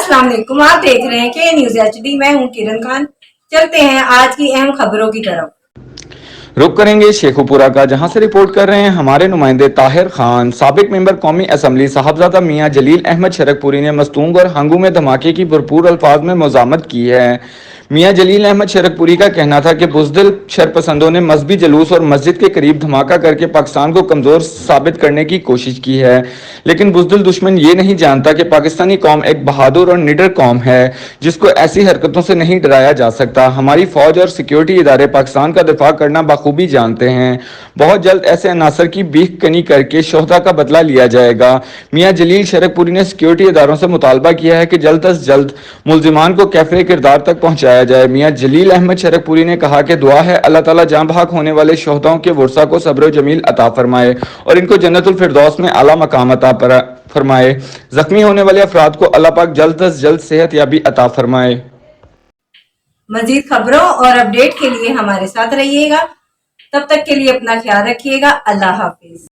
अस्सलाम वालेकुम, आप देख रहे हैं के न्यूज़ HD। मैं हूं किरण खान। चलते हैं आज की अहम खबरों की तरफ। रुक करेंगे शेखुपुरा का, जहां से रिपोर्ट कर रहे हैं हमारे नुमाइंदे ताहिर खान। साबिक मेंबर कौमी असम्बली साहबजादा मियां जलील अहमद शरकपुरी ने मस्तूंग और हंगू में धमाके की भरपूर अल्फाज में मज़ामत की है। मियां जलील अहमद शरकपुरी का कहना था कि बुज़दिल शरपसंदों ने मजहबी जुलूस और मस्जिद के करीब धमाका करके पाकिस्तान को कमज़ोर साबित करने की कोशिश की है, लेकिन बुज़दिल दुश्मन ये नहीं जानता कि पाकिस्तानी कौम एक बहादुर और निडर कौम है जिसको ऐसी हरकतों से नहीं डराया जा सकता। हमारी फौज और सिक्योरिटी इदारे पाकिस्तान का दिफा करना बखूबी जानते हैं। बहुत जल्द ऐसे अनासर की बीख कनी करके शोहदा का बदला लिया जाएगा। मियां जलील शरकपुरी ने सिक्योरिटी इदारों से मुतालबा किया है कि जल्द अज जल्द मुलजिमान को कैफे किरदार तक पहुंचाया जाए। मियां जलील अहमद शरकपुरी ने कहा कि दुआ है अल्लाह ताला जान बहक होने वाले शोहदाओं के वर्सा को सब्र जमील अता फरमाए और इनको जन्नतुल फिरदौस में आला मकाम अता फरमाए। जख्मी होने वाले अफराद को अल्लाह पाक जल्द अज जल्द सेहत याबी अता फरमाए। मजीद खबरों और अपडेट के लिए हमारे साथ रहिएगा। तब तक के लिए अपना ख्याल रखिएगा। अल्लाह हाफिज।